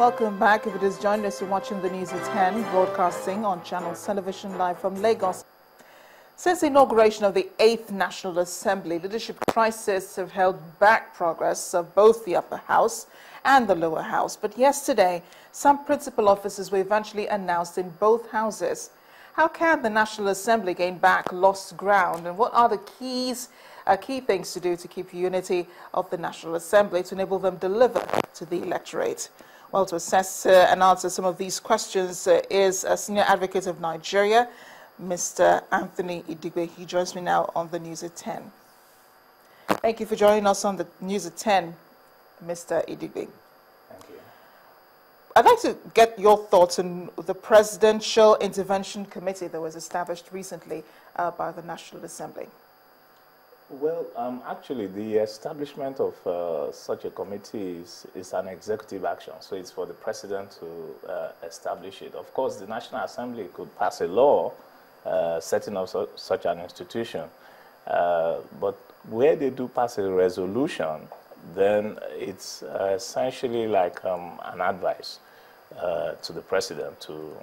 Welcome back. If it is joining us, you're watching the News at 10, broadcasting on Channels Television live from Lagos. Since the inauguration of the 8th National Assembly, leadership crises have held back progress of both the upper house and the lower house. But yesterday, some principal offices were eventually announced in both houses. How can the National Assembly gain back lost ground, and what are the key things to do to keep unity of the National Assembly to enable them deliver to the electorate? Well, to assess and answer some of these questions is a senior advocate of Nigeria, Mr. Anthony Idigwe. He joins me now on the News at 10. Thank you for joining us on the News at 10, Mr. Idigwe. Thank you. I'd like to get your thoughts on the Presidential Intervention Committee that was established recently by the National Assembly. Well, actually, the establishment of such a committee is an executive action, so it's for the president to establish it. Of course, the National Assembly could pass a law setting up such an institution, but where they do pass a resolution, then it's essentially like an advice to the president to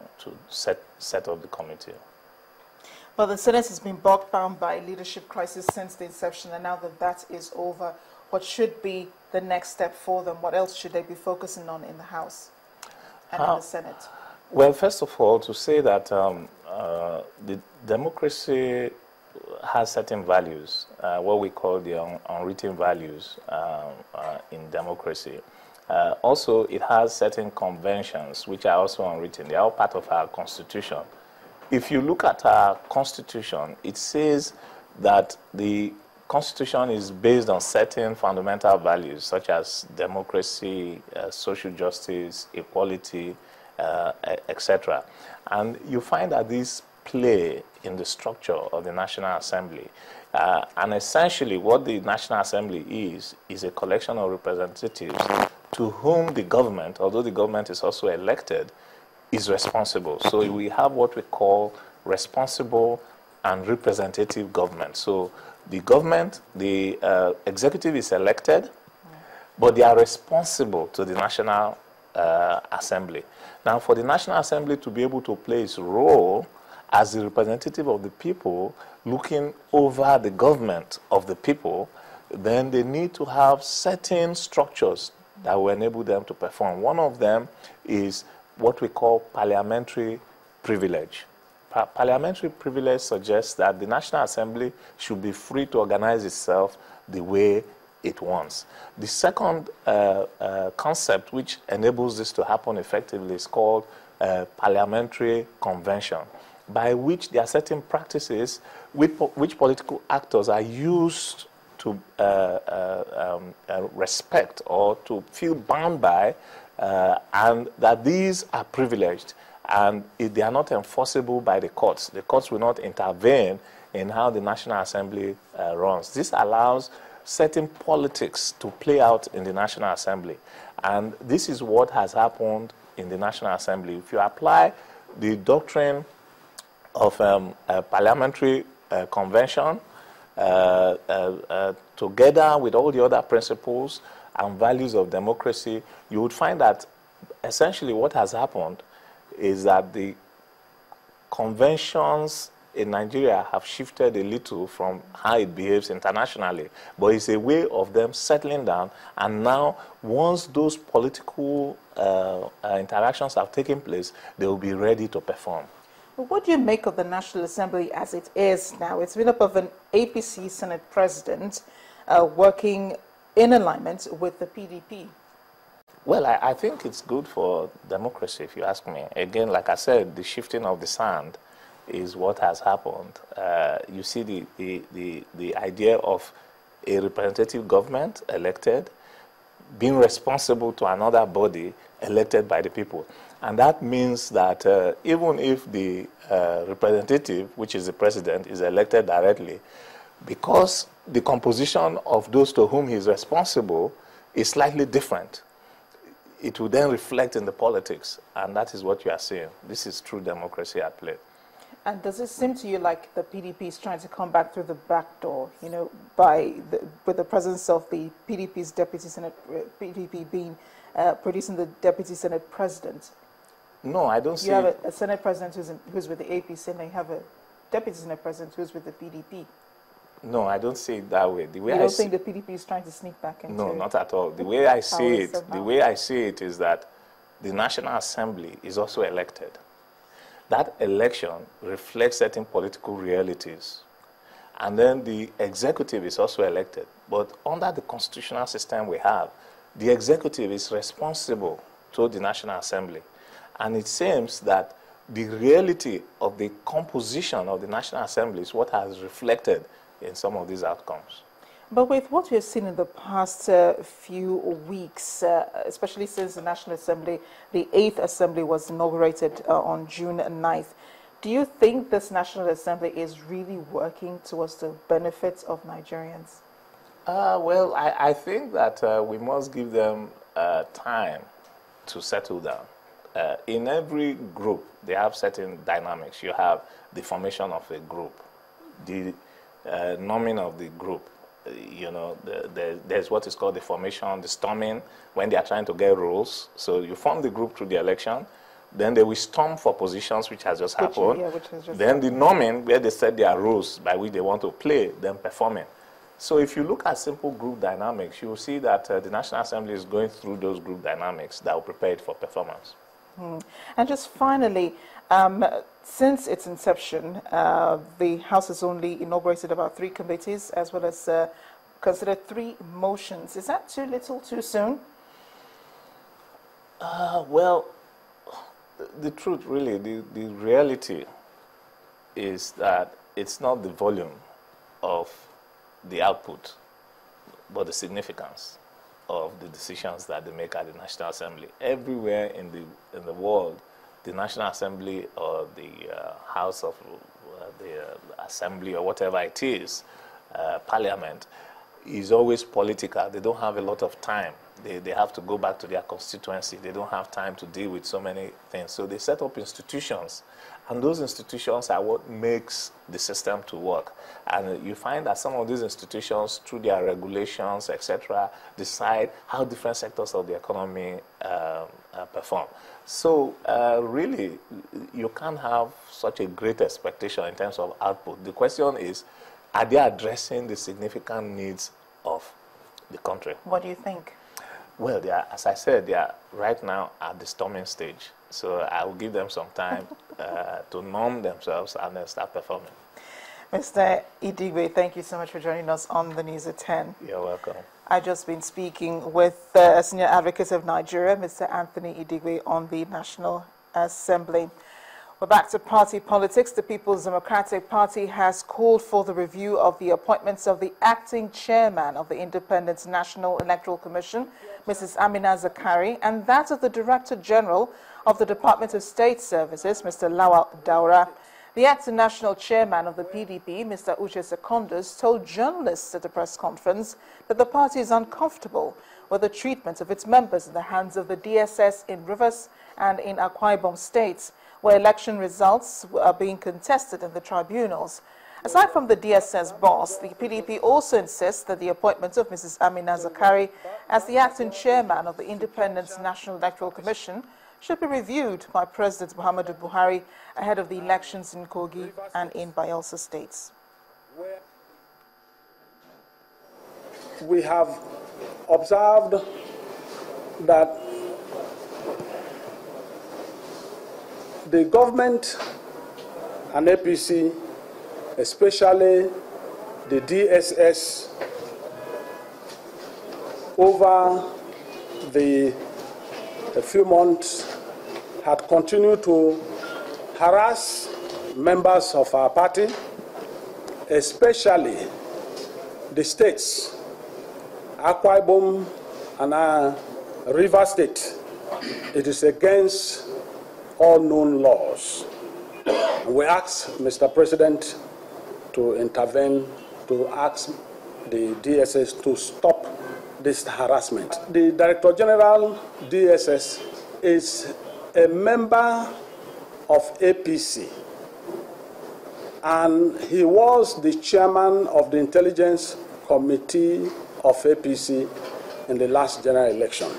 set up the committee. Well, the Senate has been bogged down by leadership crisis since the inception, and now that that is over, what should be the next step for them? What else should they be focusing on in the House and in the Senate? Well, first of all, to say that the democracy has certain values, what we call the unwritten values in democracy. Also, it has certain conventions which are also unwritten. They are all part of our constitution. If you look at our constitution, it says that the constitution is based on certain fundamental values such as democracy, social justice, equality, etc. And you find that these play in the structure of the National Assembly. And essentially what the National Assembly is a collection of representatives to whom the government, although the government is also elected, is responsible. So we have what we call responsible and representative government. So the government, the executive is elected, but they are responsible to the National Assembly. Now, for the National Assembly to be able to play its role as the representative of the people, looking over the government of the people, then they need to have certain structures that will enable them to perform. One of them is what we call parliamentary privilege. Parliamentary privilege suggests that the National Assembly should be free to organize itself the way it wants. The second concept which enables this to happen effectively is called parliamentary convention, by which there are certain practices which political actors are used to respect or to feel bound by, and that these are privileged and they are not enforceable by the courts. The courts will not intervene in how the National Assembly runs. This allows certain politics to play out in the National Assembly, and this is what has happened in the National Assembly. If you apply the doctrine of parliamentary convention together with all the other principles and values of democracy, you would find that essentially what has happened is that the conventions in Nigeria have shifted a little from how it behaves internationally, but it's a way of them settling down, and now once those political interactions have taken place, they will be ready to perform. But what do you make of the National Assembly as it is now? It's made up of an APC Senate President working in alignment with the PDP. Well, I think it's good for democracy, if you ask me. Again, like I said, the shifting of the sand is what has happened. You see the idea of a representative government elected being responsible to another body elected by the people. And that means that even if the representative, which is the president, is elected directly, because the composition of those to whom he is responsible is slightly different, it will then reflect in the politics, and that is what you are seeing. This is true democracy at play. And does it seem to you like the PDP is trying to come back through the back door, you know, with the presence of the PDP's deputy Senate, PDP being producing the Deputy Senate President. No, I don't see. You have a Senate President who's with the APC, and then you have a Deputy Senate President who's with the PDP. No, I don't see it that way. The way you don't think the PDP is trying to sneak back into? No, not at all. The way I see it, is that the National Assembly is also elected. That election reflects certain political realities. And then the executive is also elected. But under the constitutional system we have, the executive is responsible to the National Assembly. And it seems that the reality of the composition of the National Assembly is what has reflected in some of these outcomes. But with what we've seen in the past few weeks, especially since the National Assembly, the 8th Assembly was inaugurated on June 9th, do you think this National Assembly is really working towards the benefits of Nigerians? Well, I think that we must give them time to settle down. In every group, they have certain dynamics. You have the formation of a group, the norming of the group. You know, there's what is called the formation, the storming, when they are trying to get roles. So you form the group through the election, then they will storm for positions, which has just happened. Then the norming, where they set their rules by which they want to play, then performing. So if you look at simple group dynamics, you will see that the National Assembly is going through those group dynamics that will prepare it for performance. And just finally, since its inception, the House has only inaugurated about 3 committees, as well as considered 3 motions. Is that too little, too soon? Well, the truth, really, the reality is that it's not the volume of the output, but the significance of the decisions that they make at the National Assembly. Everywhere in the world, the National Assembly or the House of the Assembly or whatever it is, Parliament, is always political. They don't have a lot of time. They have to go back to their constituency. They don't have time to deal with so many things. So they set up institutions, and those institutions are what makes the system to work. And you find that some of these institutions, through their regulations, etc., decide how different sectors of the economy perform. So really, you can't have such a great expectation in terms of output. The question is, are they addressing the significant needs of the country? What do you think? Well, they are, as I said, they are right now at the storming stage. So I will give them some time to norm themselves and then start performing. Mr. Idigwe, thank you so much for joining us on the News at 10. You're welcome. I've just been speaking with a Senior Advocate of Nigeria, Mr. Anthony Idigwe, on the National Assembly. We're back to party politics. The People's Democratic Party has called for the review of the appointments of the acting chairman of the Independent National Electoral Commission, Mrs. Amina Zakari, and that of the Director General of the Department of State Services, Mr. Lawal Daura. The acting national chairman of the PDP, Mr. Uche Secondus, told journalists at a press conference that the party is uncomfortable with the treatment of its members in the hands of the DSS in Rivers and in Akwa Ibom states, where election results are being contested in the tribunals. Aside from the DSS boss, the PDP also insists that the appointment of Mrs. Amina Zakari as the acting chairman of the Independent National Electoral Commission should be reviewed by President Muhammadu Buhari ahead of the elections in Kogi and in Bayelsa states. We have observed that the government and APC, especially the DSS, over a few months had continued to harass members of our party, especially the states, Akwa Ibom and River State. It is against all known laws. And we ask Mr. President to intervene, to ask the DSS to stop this harassment. The Director General, DSS, is a member of APC, and he was the chairman of the Intelligence Committee of APC in the last general election.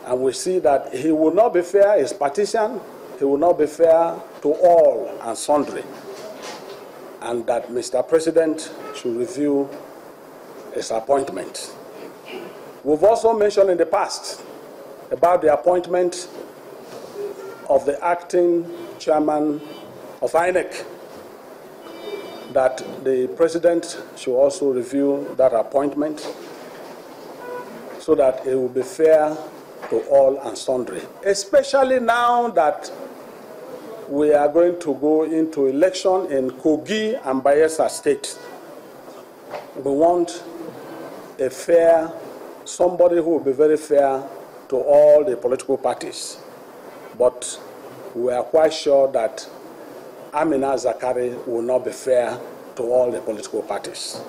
And we see that he will not be fair, his partisan, he will not be fair to all and sundry. And that Mr. President should review his appointment. We've also mentioned in the past about the appointment of the acting chairman of INEC, that the president should also review that appointment so that it will be fair to all and sundry, especially now that we are going to go into election in Kogi and Bayelsa states. We want a fair, somebody who will be very fair to all the political parties. But we are quite sure that Amina Zakari will not be fair to all the political parties.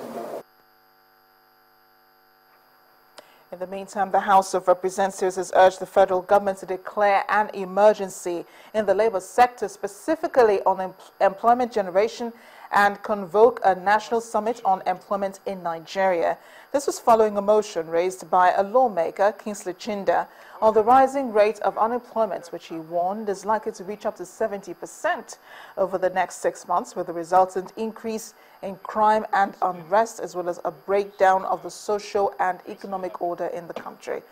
In the meantime, the House of Representatives has urged the federal government to declare an emergency in the labor sector, specifically on employment generation, and convoke a national summit on employment in Nigeria. This was following a motion raised by a lawmaker, Kingsley Chinda, on the rising rate of unemployment, which he warned is likely to reach up to 70% over the next 6 months, with a resultant increase in crime and unrest, as well as a breakdown of the social and economic order in the country.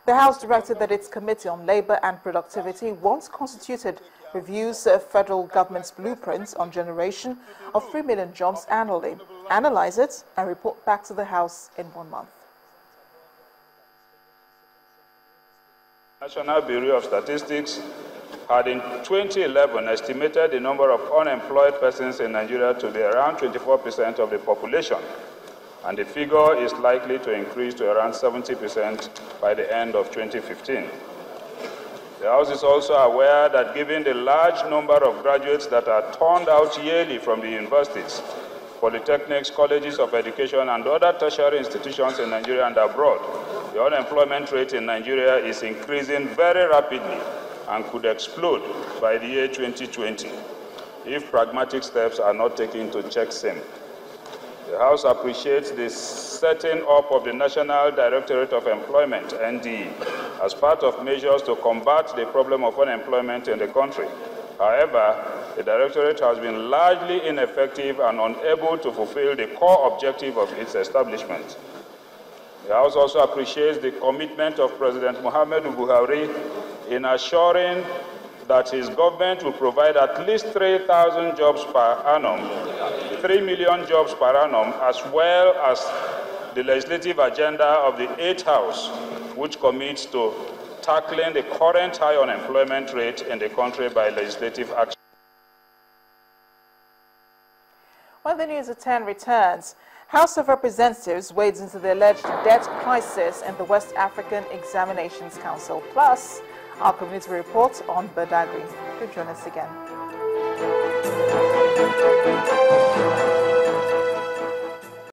The House directed that its Committee on Labour and Productivity, once constituted, reviews the federal government's blueprints on generation of 3 million jobs annually, analyze it, and report back to the House in 1 month. National Bureau of Statistics had in 2011 estimated the number of unemployed persons in Nigeria to be around 24% of the population, and the figure is likely to increase to around 70% by the end of 2015. The House is also aware that given the large number of graduates that are turned out yearly from the universities, polytechnics, colleges of education, and other tertiary institutions in Nigeria and abroad, the unemployment rate in Nigeria is increasing very rapidly and could explode by the year 2020 if pragmatic steps are not taken to check same. The House appreciates the setting up of the National Directorate of Employment, NDE, as part of measures to combat the problem of unemployment in the country. However, the Directorate has been largely ineffective and unable to fulfill the core objective of its establishment. The House also appreciates the commitment of President Muhammadu Buhari in assuring that his government will provide at least 3,000 jobs per annum, 3 million jobs per annum, as well as the legislative agenda of the 8th House, which commits to tackling the current high unemployment rate in the country by legislative action. When the News at 10 returns, House of Representatives wades into the alleged debt crisis in the West African Examinations Council. Plus, our community report on Badagry. Do join us again.